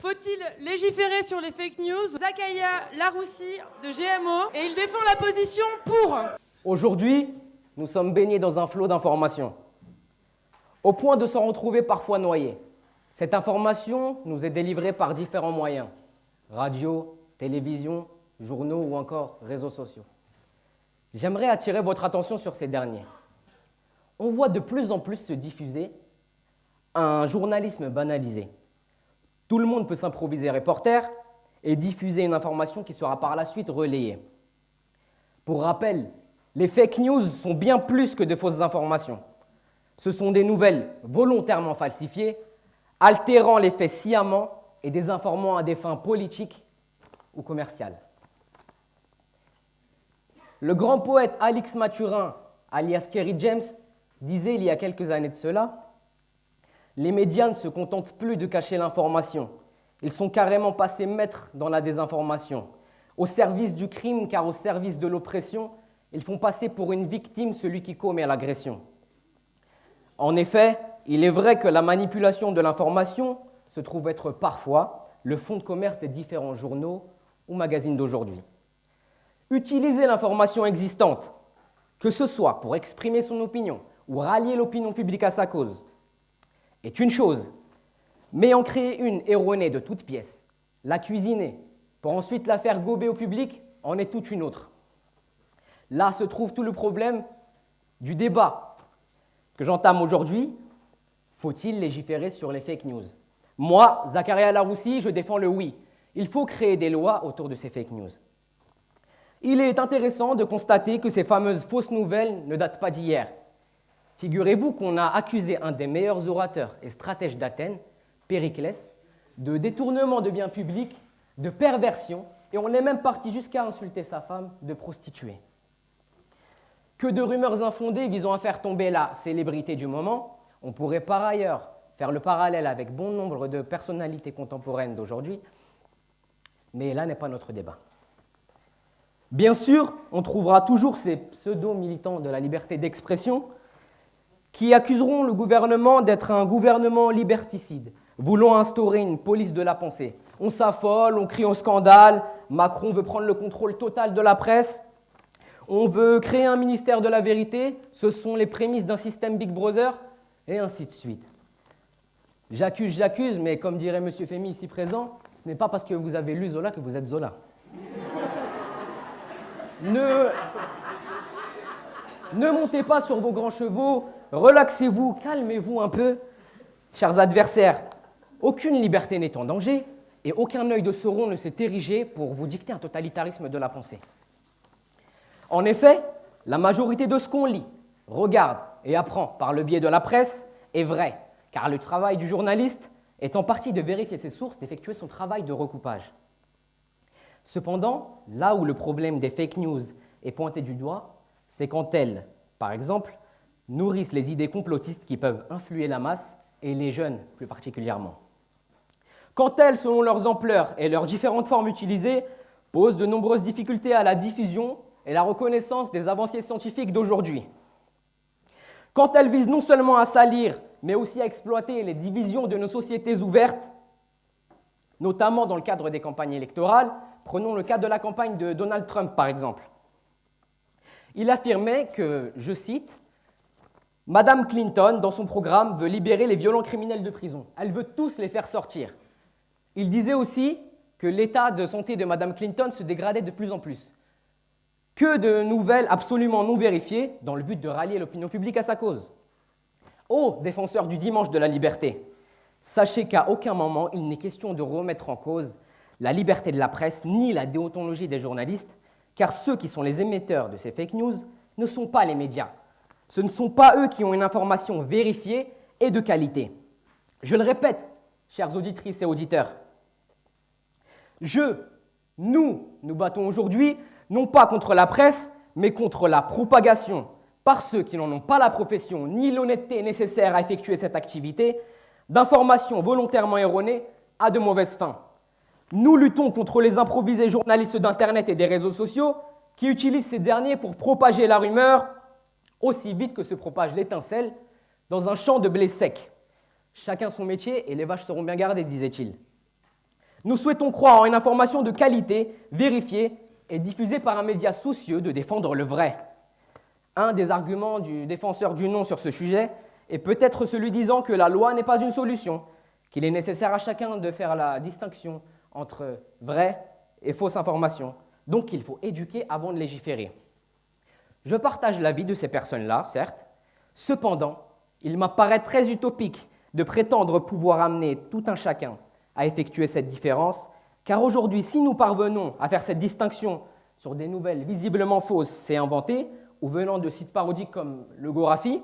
Faut-il légiférer sur les fake news? Zakaria Laroussi de GMO et il défend la position pour. Aujourd'hui, nous sommes baignés dans un flot d'informations, au point de s'en retrouver parfois noyés. Cette information nous est délivrée par différents moyens, radio, télévision, journaux ou encore réseaux sociaux. J'aimerais attirer votre attention sur ces derniers. On voit de plus en plus se diffuser un journalisme banalisé. Tout le monde peut s'improviser reporter et diffuser une information qui sera par la suite relayée. Pour rappel, les fake news sont bien plus que de fausses informations. Ce sont des nouvelles volontairement falsifiées, altérant les faits sciemment et désinformant à des fins politiques ou commerciales. Le grand poète Alix Mathurin, alias Kerry James, disait il y a quelques années de cela: les médias ne se contentent plus de cacher l'information. Ils sont carrément passés maîtres dans la désinformation. Au service du crime, car au service de l'oppression, ils font passer pour une victime celui qui commet l'agression. En effet, il est vrai que la manipulation de l'information se trouve être parfois le fonds de commerce des différents journaux ou magazines d'aujourd'hui. Utiliser l'information existante, que ce soit pour exprimer son opinion ou rallier l'opinion publique à sa cause, est une chose, mais en créer une erronée de toutes pièces, la cuisiner, pour ensuite la faire gober au public, en est toute une autre. Là se trouve tout le problème du débat que j'entame aujourd'hui. Faut-il légiférer sur les fake news? Moi, Zakaria Laroussi, je défends le oui. Il faut créer des lois autour de ces fake news. Il est intéressant de constater que ces fameuses fausses nouvelles ne datent pas d'hier. Figurez-vous qu'on a accusé un des meilleurs orateurs et stratèges d'Athènes, Périclès, de détournement de biens publics, de perversion, et on est même parti jusqu'à insulter sa femme de prostituée. Que de rumeurs infondées visant à faire tomber la célébrité du moment. On pourrait par ailleurs faire le parallèle avec bon nombre de personnalités contemporaines d'aujourd'hui, mais là n'est pas notre débat. Bien sûr, on trouvera toujours ces pseudo-militants de la liberté d'expression qui accuseront le gouvernement d'être un gouvernement liberticide, voulant instaurer une police de la pensée. On s'affole, on crie au scandale, Macron veut prendre le contrôle total de la presse, on veut créer un ministère de la vérité, ce sont les prémices d'un système Big Brother, et ainsi de suite. J'accuse, mais comme dirait M. Fémy ici présent, ce n'est pas parce que vous avez lu Zola que vous êtes Zola. Ne montez pas sur vos grands chevaux, relaxez-vous, calmez-vous un peu. Chers adversaires, aucune liberté n'est en danger et aucun œil de Sauron ne s'est érigé pour vous dicter un totalitarisme de la pensée. En effet, la majorité de ce qu'on lit, regarde et apprend par le biais de la presse est vrai, car le travail du journaliste est en partie de vérifier ses sources, d'effectuer son travail de recoupage. Cependant, là où le problème des fake news est pointé du doigt, c'est quand elles, par exemple, nourrissent les idées complotistes qui peuvent influer la masse, et les jeunes plus particulièrement. Quand elles, selon leurs ampleurs et leurs différentes formes utilisées, posent de nombreuses difficultés à la diffusion et la reconnaissance des avancées scientifiques d'aujourd'hui. Quand elles visent non seulement à salir, mais aussi à exploiter les divisions de nos sociétés ouvertes, notamment dans le cadre des campagnes électorales. Prenons le cas de la campagne de Donald Trump, par exemple. Il affirmait que, je cite, « Madame Clinton, dans son programme, veut libérer les violents criminels de prison. Elle veut tous les faire sortir. » Il disait aussi que l'état de santé de Madame Clinton se dégradait de plus en plus. Que de nouvelles absolument non vérifiées dans le but de rallier l'opinion publique à sa cause. Ô défenseurs du dimanche de la liberté, sachez qu'à aucun moment il n'est question de remettre en cause la liberté de la presse ni la déontologie des journalistes, car ceux qui sont les émetteurs de ces fake news ne sont pas les médias. Ce ne sont pas eux qui ont une information vérifiée et de qualité. Je le répète, chères auditrices et auditeurs, nous battons aujourd'hui non pas contre la presse, mais contre la propagation par ceux qui n'en ont pas la profession ni l'honnêteté nécessaire à effectuer cette activité, d'informations volontairement erronées à de mauvaises fins. Nous luttons contre les improvisés journalistes d'Internet et des réseaux sociaux qui utilisent ces derniers pour propager la rumeur aussi vite que se propage l'étincelle dans un champ de blé sec. Chacun son métier et les vaches seront bien gardées, disait-il. Nous souhaitons croire en une information de qualité, vérifiée et diffusée par un média soucieux de défendre le vrai. Un des arguments du défenseur du non sur ce sujet est peut-être celui disant que la loi n'est pas une solution, qu'il est nécessaire à chacun de faire la distinction entre vraie et fausse information. Donc il faut éduquer avant de légiférer. Je partage l'avis de ces personnes-là, certes. Cependant, il m'apparaît très utopique de prétendre pouvoir amener tout un chacun à effectuer cette différence, car aujourd'hui, si nous parvenons à faire cette distinction sur des nouvelles visiblement fausses et inventées, ou venant de sites parodiques comme le Gorafi,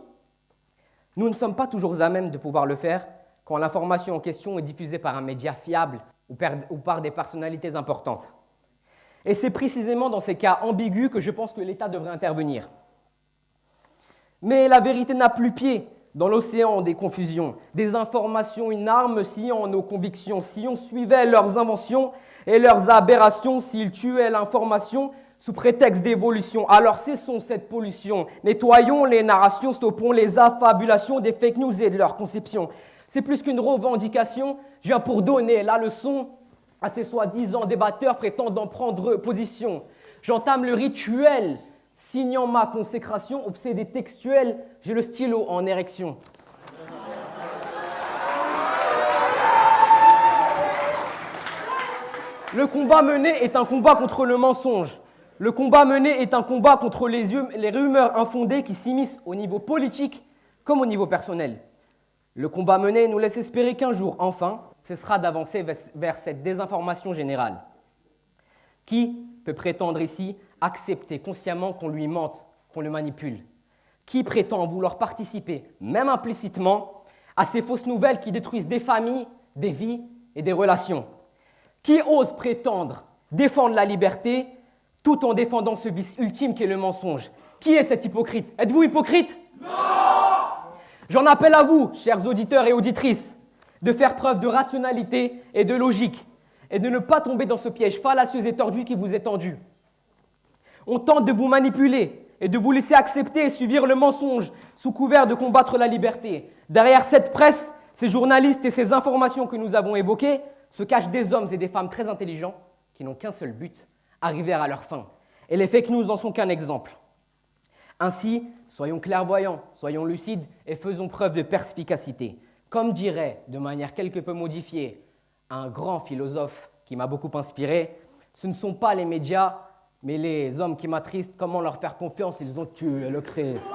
nous ne sommes pas toujours à même de pouvoir le faire quand l'information en question est diffusée par un média fiable ou par des personnalités importantes. Et c'est précisément dans ces cas ambigus que je pense que l'État devrait intervenir. Mais la vérité n'a plus pied dans l'océan des confusions, des informations, une arme sciant nos convictions. Si on suivait leurs inventions et leurs aberrations, s'ils tuaient l'information sous prétexte d'évolution, alors cessons cette pollution, nettoyons les narrations, stoppons les affabulations des fake news et de leur conception. C'est plus qu'une revendication, je viens pour donner la leçon à ces soi-disant débatteurs prétendant prendre position. J'entame le rituel, signant ma consécration, obsédé textuel, j'ai le stylo en érection. Le combat mené est un combat contre le mensonge. Le combat mené est un combat contre les rumeurs infondées qui s'immiscent au niveau politique comme au niveau personnel. Le combat mené nous laisse espérer qu'un jour, enfin, cessera d'avancer vers cette désinformation générale. Qui peut prétendre ici accepter consciemment qu'on lui mente, qu'on le manipule? Qui prétend vouloir participer, même implicitement, à ces fausses nouvelles qui détruisent des familles, des vies et des relations? Qui ose prétendre défendre la liberté tout en défendant ce vice ultime qu'est le mensonge? Qui est cet hypocrite? Êtes-vous hypocrite? Non! J'en appelle à vous, chers auditeurs et auditrices, de faire preuve de rationalité et de logique et de ne pas tomber dans ce piège fallacieux et tordu qui vous est tendu. On tente de vous manipuler et de vous laisser accepter et subir le mensonge sous couvert de combattre la liberté. Derrière cette presse, ces journalistes et ces informations que nous avons évoquées se cachent des hommes et des femmes très intelligents qui n'ont qu'un seul but, arriver à leur fin. Et les fake news n'en sont qu'un exemple. Ainsi, soyons clairvoyants, soyons lucides et faisons preuve de perspicacité. Comme dirait, de manière quelque peu modifiée, un grand philosophe qui m'a beaucoup inspiré, ce ne sont pas les médias, mais les hommes qui m'attristent. Comment leur faire confiance? Ils ont tué le Christ.